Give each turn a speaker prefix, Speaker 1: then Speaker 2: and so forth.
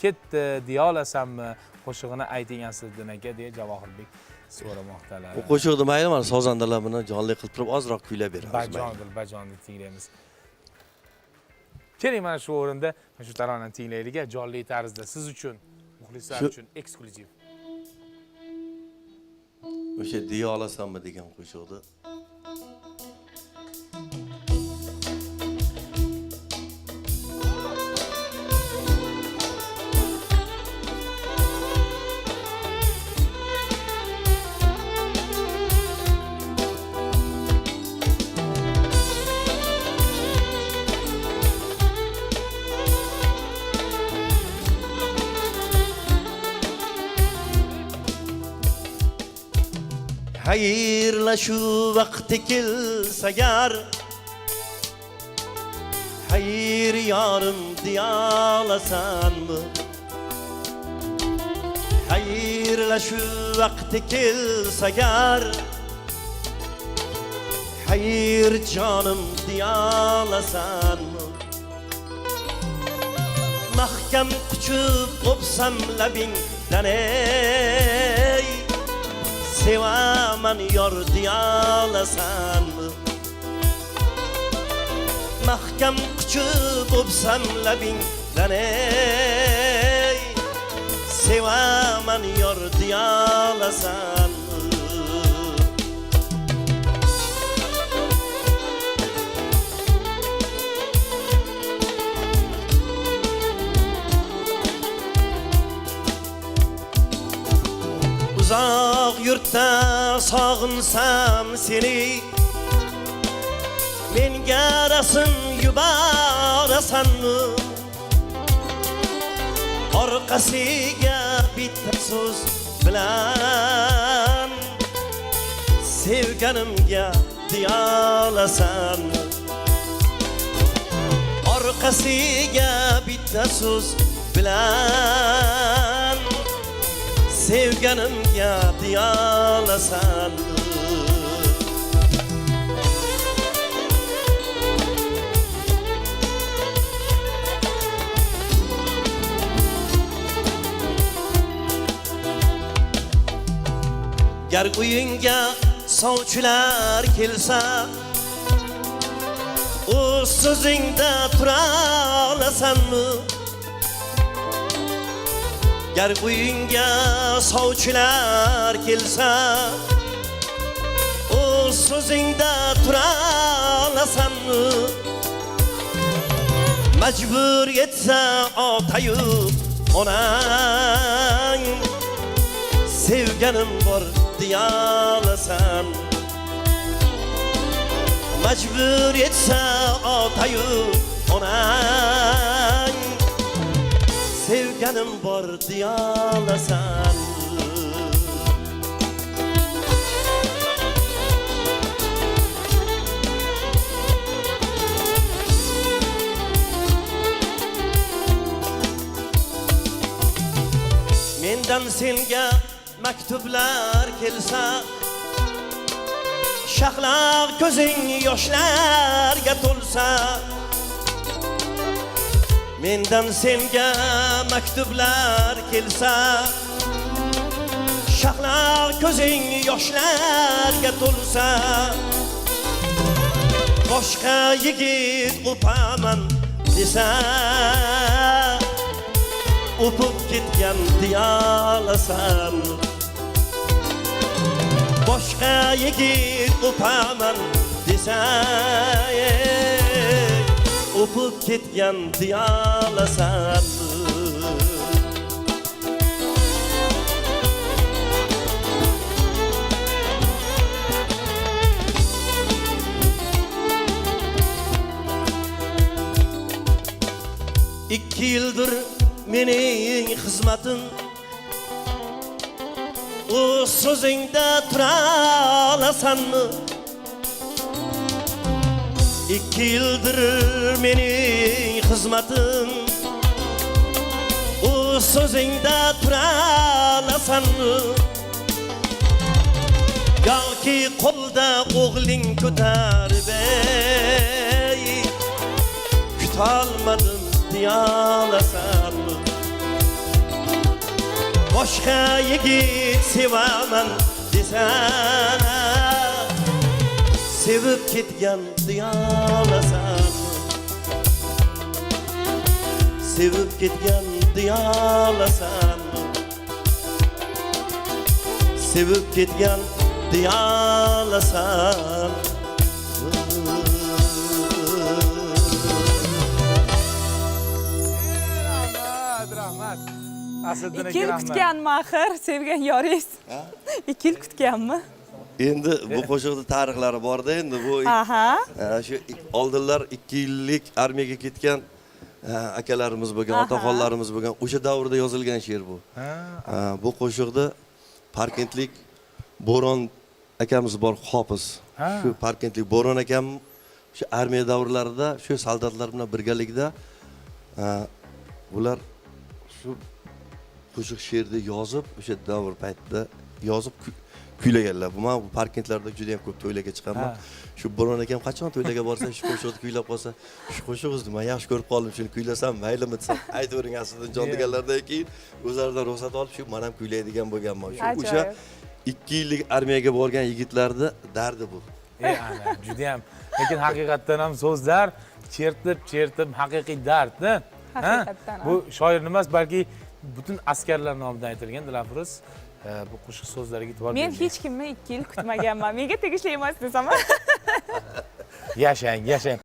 Speaker 1: ketdi deya olasanmi? Qo'shig'ini ayting Asliddin aka deya Javohirbek so'ramoqdalar.
Speaker 2: Bu qo'shiqni mayli mana sozandalar bilan jonli qilib turib ozroq kuylab beramiz.
Speaker 1: Bajonni tinglaymiz. Keling mana shu o'rinda shu taronani tinglaylik, jonli tarzda siz uchun, muxlislar uchun eksklyuziv.
Speaker 2: O'sha deya olasanmi degan qo'shiqni Hayırlaşu vakti kelsa yar Hayır yarım diyalasan mı? Hayırlaşu vakti kelsa yar Hayır canım diyalasan mı? Mahkem kuchup kopsam labingdan ey Sevaman yor diyalasan mı? Mahkem kuchup o'psam labingdan ey Sevaman yor diyalasan mı? Uzak yurtda sog'insam seni Menga rasm yuborasanmi? Orqasiga bitta so'z bilan sevganimga diyalasanmi? Orqasiga bitta so'z bilan sevganimga diyalasanmi? Gar uyingga sovchilar kelsa o so'zingda tura olasanmi? Gar uyingga sovchilar kelsa o so'zingda tura olasanmi? Majbur etsa otayu onang sevganim bor diyalasan. Majbur etsa otayu onang sevganim bor diyalasan. Mendan senga maktublar kelsa shahlar ko'zing yoshlarga to'lsa. Mendan senga maktublar kelsa shahlar ko'zing yoshlarga to'lsa. Boshqa yigit o'paman desa o'pib ketgan diyalasan. Boshqa yigit o'paman desa o'pib ketgan diyalasan. İki yıldır mening xizmatim o so'zingda tura olasanmi? 2 yıldır mening xizmatim o so'zingda tura olasanmi? Yoki qo'lda o'g'ling ko'tarib kutolmadim diyalasanmi? boshqa yigit sevaman desana, sevib ketgan diyolasan, sevib ketgan diyolasan, sevib ketgan diyolasan.
Speaker 1: Rahmat. Asliddin
Speaker 3: 2 yil
Speaker 1: rahmat.
Speaker 3: kutganmi axir sevgan yoringiz? 2 yil kutganmi?
Speaker 2: Endi bu qo'shiqda tarixlari borda, endi bu
Speaker 3: Aha.
Speaker 2: shu oldinlar 2 yillik armiyaga ketgan akalarimiz bo'lgan, otaxonlarimiz bo'lgan, o'sha davrda yozilgan she'r bu. Bu qo'shiqda Parkentlik Bo'ron akamiz bor, Hofiz. Shu Parkentlik Bo'ron akam shu armiya davrlarida shu soldatlar bilan birgalikda bular shu qo'shiq she'rni yozib, o'sha davr paytida yozib kuylaganlar. Men bu Parkentlarda juda ham ko'p to'ylarga chiqaman. Shu Bo'ron akam qachon to'ylarga borsa, shu qo'shiqni kuylab qolsa, shu qo'shiqni men yaxshi ko'rib qoldim, shuni kuylasam maylimi desam, aytavering aslida jon deganlardan keyin o'zlaridan ruxsat olib shu men ham kuylaydigan bo'lganman. Shu o'sha 2 yillik armiyaga borgan yigitlarning dardi bu.
Speaker 1: Ana, juda ham. Lekin haqiqatdan ham so'zlar chertib haqiqiy dardni.
Speaker 3: Haqiqatdan.
Speaker 1: Bu shoir emas, balki butun askarlar nomidan aytilgan Dilafruz. Bu qo'shiq so'zlariga e'tibor
Speaker 3: Men
Speaker 1: bering.
Speaker 3: hech kimni 2 yil kutmaganman. Menga tegishli emas desam.
Speaker 1: Yashang, yashang.